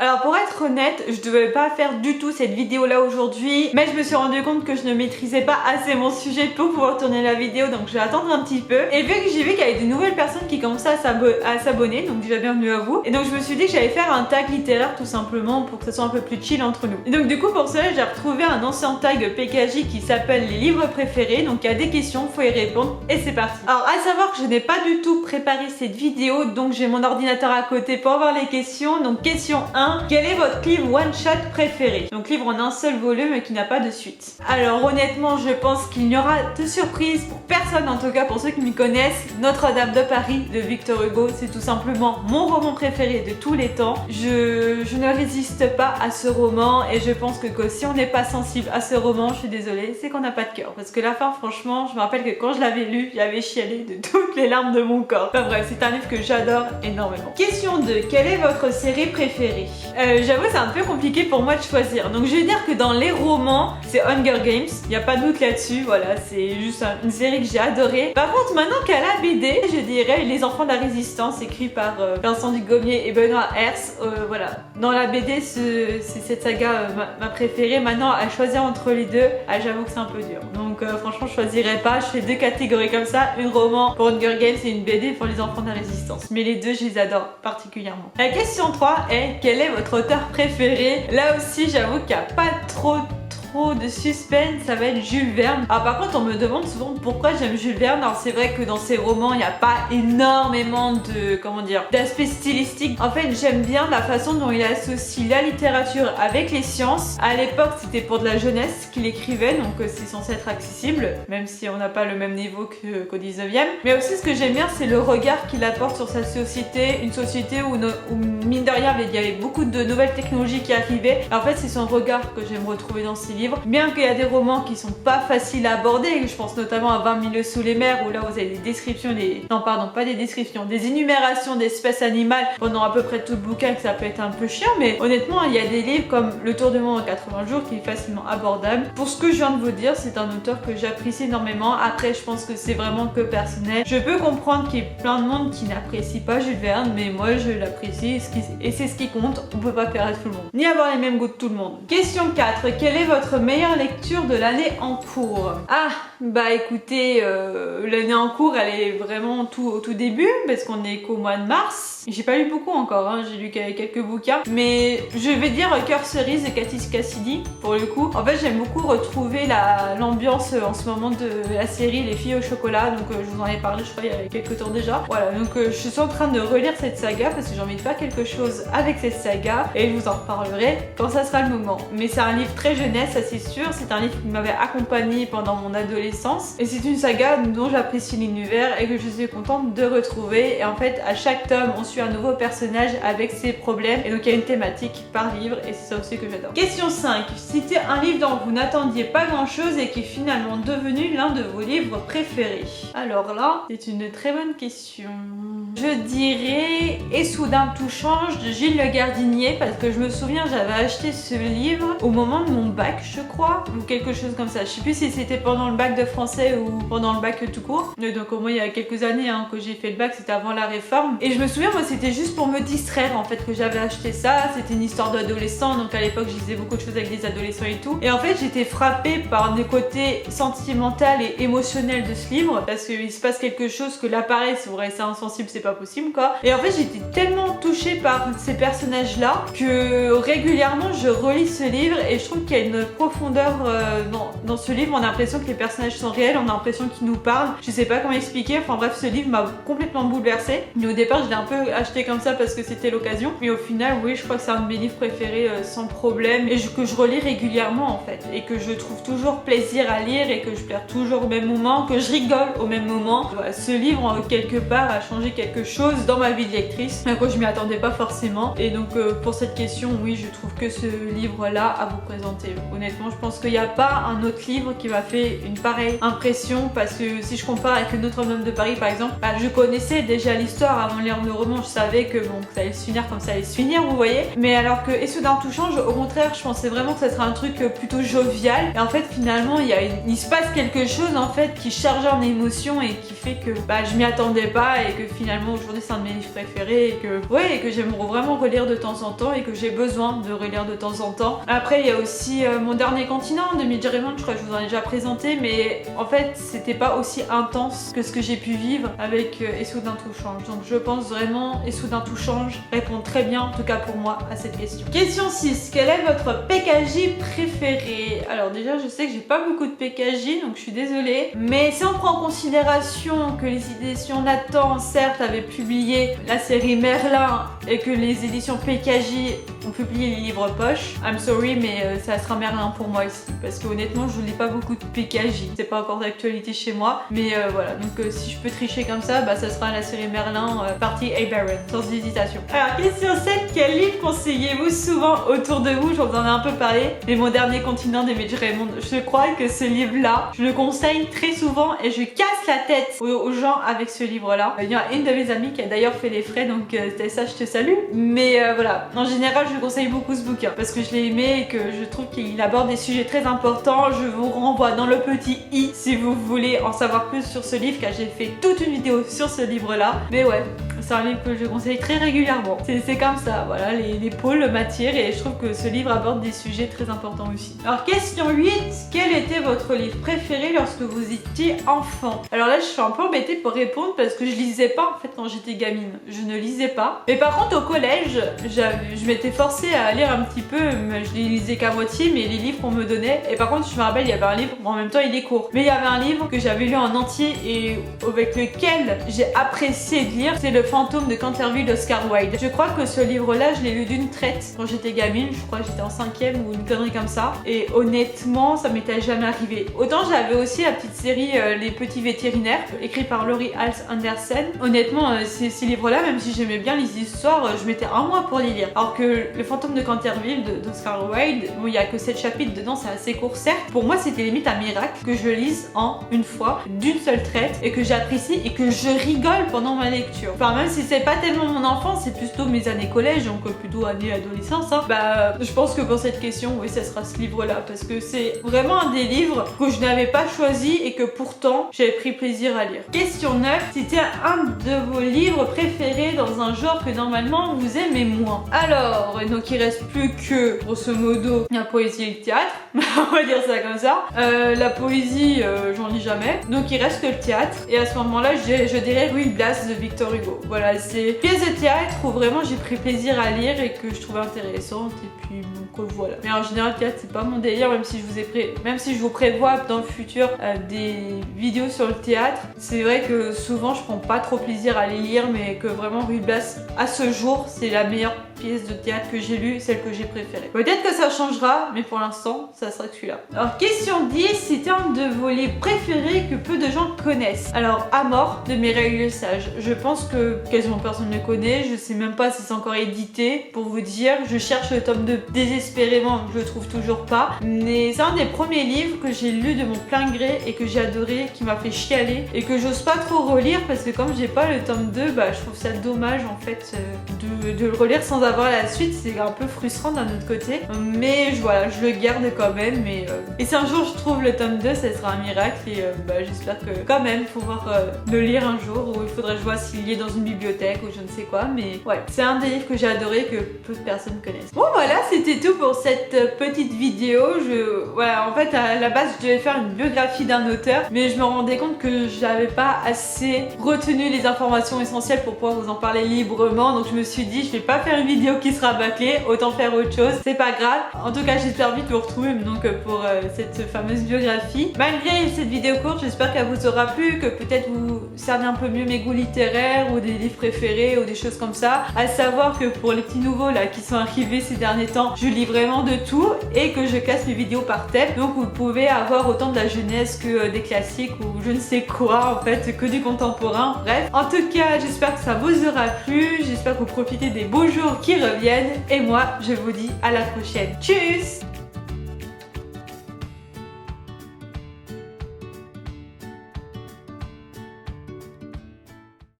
Alors pour être honnête, je devais pas faire du tout cette vidéo là aujourd'hui, mais je me suis rendu compte que je ne maîtrisais pas assez mon sujet pour pouvoir tourner la vidéo, donc je vais attendre un petit peu. Et vu que j'ai vu qu'il y avait de nouvelles personnes qui commençaient à s'abonner, donc déjà bienvenue à vous. Et donc je me suis dit que j'allais faire un tag littéraire tout simplement pour que ça soit un peu plus chill entre nous. Et donc du coup pour cela j'ai retrouvé un ancien tag PKJ qui s'appelle les livres préférés, donc il y a des questions, faut y répondre et c'est parti. Alors à savoir que je n'ai pas du tout préparé cette vidéo, donc j'ai mon ordinateur à côté pour voir les questions. Donc question 1, quel est votre livre one shot préféré? Donc livre en un seul volume qui n'a pas de suite. Alors honnêtement je pense qu'il n'y aura de surprise pour personne, en tout cas pour ceux qui m'y connaissent. Notre-Dame de Paris de Victor Hugo, c'est tout simplement mon roman préféré de tous les temps. Je ne résiste pas à ce roman et je pense que si on n'est pas sensible à ce roman, je suis désolée, c'est qu'on n'a pas de cœur. Parce que la fin, franchement, je me rappelle que quand je l'avais lu, j'avais chialé de toutes les larmes de mon corps. Enfin bref, c'est un livre que j'adore énormément. Question 2, quelle est votre série préférée? J'avoue, c'est un peu compliqué pour moi de choisir. Donc je vais dire que dans les romans, c'est Hunger Games. Il n'y a pas de doute là-dessus. Voilà, c'est juste une série que j'ai adorée. Par contre, maintenant qu'à la BD, je dirais Les Enfants de la Résistance, écrit par Vincent Dugommier et Benoît Hertz. Voilà. Dans la BD, c'est cette saga ma préférée. Maintenant, à choisir entre les deux, j'avoue que c'est un peu dur. Donc franchement, je choisirais pas. Je fais deux catégories comme ça. Une roman pour Hunger Games et une BD pour Les Enfants de la Résistance. Mais les deux, je les adore particulièrement. La question 3 est, quel est votre auteur préféré? Là aussi, j'avoue qu'il n'y a pas trop de suspense, ça va être Jules Verne. Alors par contre on me demande souvent pourquoi j'aime Jules Verne. Alors c'est vrai que dans ses romans il n'y a pas énormément de, comment dire, d'aspect stylistique. En fait j'aime bien la façon dont il associe la littérature avec les sciences. À l'époque c'était pour de la jeunesse qu'il écrivait, donc c'est censé être accessible, même si on n'a pas le même niveau qu'au 19e. Mais aussi ce que j'aime bien c'est le regard qu'il apporte sur sa société, une société où mine de rien il y avait beaucoup de nouvelles technologies qui arrivaient. Et en fait c'est son regard que j'aime retrouver dans ses livres. Bien qu'il y a des romans qui sont pas faciles à aborder, je pense notamment à 20 milieux sous les mers où là vous avez des descriptions, des énumérations d'espèces animales pendant à peu près tout le bouquin, que ça peut être un peu chiant, mais honnêtement il y a des livres comme Le Tour du monde en 80 jours qui est facilement abordable. Pour ce que je viens de vous dire, c'est un auteur que j'apprécie énormément. Après je pense que c'est vraiment que personnel. Je peux comprendre qu'il y ait plein de monde qui n'apprécie pas Jules Verne, mais moi je l'apprécie et c'est ce qui compte. On peut pas plaire à tout le monde, ni avoir les mêmes goûts de tout le monde. Question 4, quelle est votre meilleure lecture de l'année en cours? Ah, bah écoutez, l'année en cours elle est vraiment au tout début parce qu'on est qu'au mois de mars. J'ai pas lu beaucoup encore, hein. J'ai lu quelques bouquins, mais je vais dire Cœur cerise de Katis Cassidy pour le coup. En fait j'aime beaucoup retrouver l'ambiance en ce moment de la série Les Filles au chocolat, donc je vous en ai parlé je crois il y a quelques temps déjà. Voilà, donc je suis en train de relire cette saga parce que j'ai envie de faire quelque chose avec cette saga et je vous en reparlerai quand ça sera le moment. Mais c'est un livre très jeunesse, ça c'est sûr, c'est un livre qui m'avait accompagnée pendant mon adolescence et c'est une saga dont j'apprécie l'univers et que je suis contente de retrouver. Et en fait à chaque tome on suit un nouveau personnage avec ses problèmes et donc il y a une thématique par livre et c'est ça aussi que j'adore. Question 5, citez un livre dont vous n'attendiez pas grand chose et qui est finalement devenu l'un de vos livres préférés. Alors là c'est une très bonne question. Je dirais Et soudain tout change de Gilles Le Gardinier parce que je me souviens j'avais acheté ce livre au moment de mon bac je crois, ou quelque chose comme ça. Je sais plus si c'était pendant le bac de français ou pendant le bac tout court. Et donc au moins il y a quelques années hein, que j'ai fait le bac, c'était avant la réforme. Et je me souviens moi c'était juste pour me distraire en fait que j'avais acheté ça. C'était une histoire d'adolescent, donc à l'époque je lisais beaucoup de choses avec des adolescents et tout. Et en fait j'étais frappée par le côté sentimental et émotionnel de ce livre parce qu'il se passe quelque chose que là pareil si vous restez insensible c'est pas possible quoi. Et en fait j'étais tellement touchée par ces personnages là que régulièrement je relis ce livre et je trouve qu'il y a une profondeur dans ce livre. On a l'impression que les personnages sont réels, on a l'impression qu'ils nous parlent. Je sais pas comment expliquer, enfin bref ce livre m'a complètement bouleversée. Mais au départ je l'ai un peu acheté comme ça parce que c'était l'occasion. Mais au final oui je crois que c'est un de mes livres préférés sans problème et que je relis régulièrement en fait. Et que je trouve toujours plaisir à lire et que je pleure toujours au même moment, que je rigole au même moment. Voilà, ce livre quelque part a changé quelque chose dans ma vie de lectrice. À quoi je m'y attendais pas forcément. Et donc pour cette question oui je trouve que ce livre là à vous présenter. Honnêtement je pense qu'il n'y a pas un autre livre qui m'a fait une pareille impression parce que si je compare avec Notre-Dame de Paris par exemple, bah, je connaissais déjà l'histoire avant de lire le roman, je savais que bon ça allait se finir comme ça allait se finir vous voyez, mais alors que Et soudain tout change, au contraire je pensais vraiment que ça serait un truc plutôt jovial et en fait finalement il se passe quelque chose en fait qui charge en émotion et qui fait que bah, je m'y attendais pas et que finalement finalement aujourd'hui c'est un de mes livres préférés et que j'aimerais vraiment relire de temps en temps et que j'ai besoin de relire de temps en temps. Après il y a aussi Mon Dernier Continent de Midge Raymond, je crois que je vous en ai déjà présenté, mais en fait c'était pas aussi intense que ce que j'ai pu vivre avec Et soudain tout change. Donc je pense vraiment Et soudain tout change répond très bien, en tout cas pour moi, à cette question. Question 6. Quel est votre PKJ préféré? Alors déjà je sais que j'ai pas beaucoup de PKJ donc je suis désolée, mais si on prend en considération que les éditions Nathan certes avaient publié la série Merlin et que les éditions PKJ ont publié les livres poche, I'm sorry mais ça sera Merlin pour moi ici parce que honnêtement je lis pas beaucoup de PKJ, c'est pas encore d'actualité chez moi, mais voilà, donc si je peux tricher comme ça, bah ça sera la série Merlin partie A. Baron, sans hésitation. Alors question 7, quel livre conseillez-vous souvent autour de vous? J'en ai un peu parlé, mais Mon Dernier Continent de Midge Raymond, je crois que ce livre-là, je le conseille très souvent et je casse la tête aux gens avec ce livre-là. Il y a une de mes amies qui a d'ailleurs fait les frais, donc ça je te salue, mais voilà, en général je conseille beaucoup ce bouquin parce que je l'ai aimé et que je trouve qu'il aborde des sujets très importants. Je vous renvoie dans le petit i si vous voulez en savoir plus sur ce livre, car j'ai fait toute une vidéo sur ce livre-là, mais ouais, c'est un livre que je conseille très régulièrement. C'est comme ça, voilà, les pôles m'attirent et je trouve que ce livre aborde des sujets très importants aussi. Alors question 8, quel était votre livre préféré lorsque vous étiez enfant? Alors là je suis un peu embêtée pour répondre parce que je lisais pas en fait quand j'étais gamine, je ne lisais pas. Mais par contre au collège, je m'étais forcée à lire un petit peu, mais je les lisais qu'à moitié, mais les livres qu'on me donnait. Et par contre je me rappelle il y avait un livre, bon, en même temps il est court, mais il y avait un livre que j'avais lu en entier et avec lequel j'ai apprécié de lire, c'est Le Fantôme de Canterville d'Oscar Wilde. Je crois que ce livre-là, je l'ai lu d'une traite quand j'étais gamine, je crois que j'étais en 5e ou une connerie comme ça. Et honnêtement, ça m'était jamais arrivé. Autant j'avais aussi la petite série Les Petits Vétérinaires, écrit par Laurie Halse Anderson. Honnêtement, ces livres-là, même si j'aimais bien les histoires, je mettais un mois pour les lire. Alors que Le Fantôme de Canterville d'Oscar Wilde, bon, il y a que 7 chapitres dedans, c'est assez court certes. Pour moi, c'était limite un miracle que je lise en une fois, d'une seule traite, et que j'apprécie et que je rigole pendant ma lecture. Enfin, même si c'est pas tellement mon enfance, c'est plutôt mes années collège, donc plutôt années adolescence, hein. Bah, je pense que pour cette question, oui, ça sera ce livre-là, parce que c'est vraiment un des livres que je n'avais pas choisi et que pourtant, j'avais pris plaisir à lire. Question 9, c'était un de vos livres préférés dans un genre que normalement vous aimez moins. Alors, donc il reste plus que, grosso modo, la poésie et le théâtre, on va dire ça comme ça. La poésie, j'en lis jamais, donc il reste que le théâtre, et à ce moment-là, je dirais Ruy Blas de Victor Hugo. Voilà, c'est pièce de théâtre où vraiment j'ai pris plaisir à lire et que je trouvais intéressante, et puis donc voilà. Mais en général, le théâtre c'est pas mon délire, même si je vous prévois dans le futur des vidéos sur le théâtre. C'est vrai que souvent je prends pas trop plaisir à les lire, mais que vraiment Ruy Blas à ce jour c'est la meilleure pièce de théâtre que j'ai lue, celle que j'ai préférée. Peut-être que ça changera, mais pour l'instant ça sera celui-là. Alors question 10, c'était un de vos livres préférés que peu de gens connaissent. Alors À mort de Mireille Lesage. Je pense que quasiment personne ne le connaît, je sais même pas si c'est encore édité, pour vous dire. Je cherche le tome 2 désespérément, je le trouve toujours pas, mais c'est un des premiers livres que j'ai lu de mon plein gré et que j'ai adoré, qui m'a fait chialer et que j'ose pas trop relire parce que comme j'ai pas le tome 2, bah je trouve ça dommage en fait de le relire sans avoir la suite. C'est un peu frustrant d'un autre côté, mais voilà, je le garde quand même. Et si un jour je trouve le tome 2, ça sera un miracle, et bah, j'espère que quand même pouvoir le lire un jour, ou il faudrait que je vois s'il est dans une bibliothèque ou je ne sais quoi, mais ouais, c'est un des livres que j'ai adoré, que peu de personnes connaissent. Bon voilà, c'était tout pour cette petite vidéo. Voilà, en fait à la base je devais faire une biographie d'un auteur, mais je me rendais compte que j'avais pas assez retenu les informations essentielles pour pouvoir vous en parler librement, donc je me suis dit je vais pas faire une vidéo qui sera bâclée, autant faire autre chose, c'est pas grave. En tout cas j'espère vite vous retrouver donc pour cette fameuse biographie. Malgré cette vidéo courte, j'espère qu'elle vous aura plu, que peut-être vous cernez un peu mieux mes goûts littéraires ou des livres préférés ou des choses comme ça. À savoir que pour les petits nouveaux là qui sont arrivés ces derniers temps, je lis vraiment de tout et que je classe mes vidéos par thème, donc vous pouvez avoir autant de la jeunesse que des classiques ou je ne sais quoi en fait, que du contemporain, bref. En tout cas j'espère que ça vous aura plu, j'espère que vous profitez des beaux jours qui reviennent, et moi je vous dis à la prochaine. Tchuss!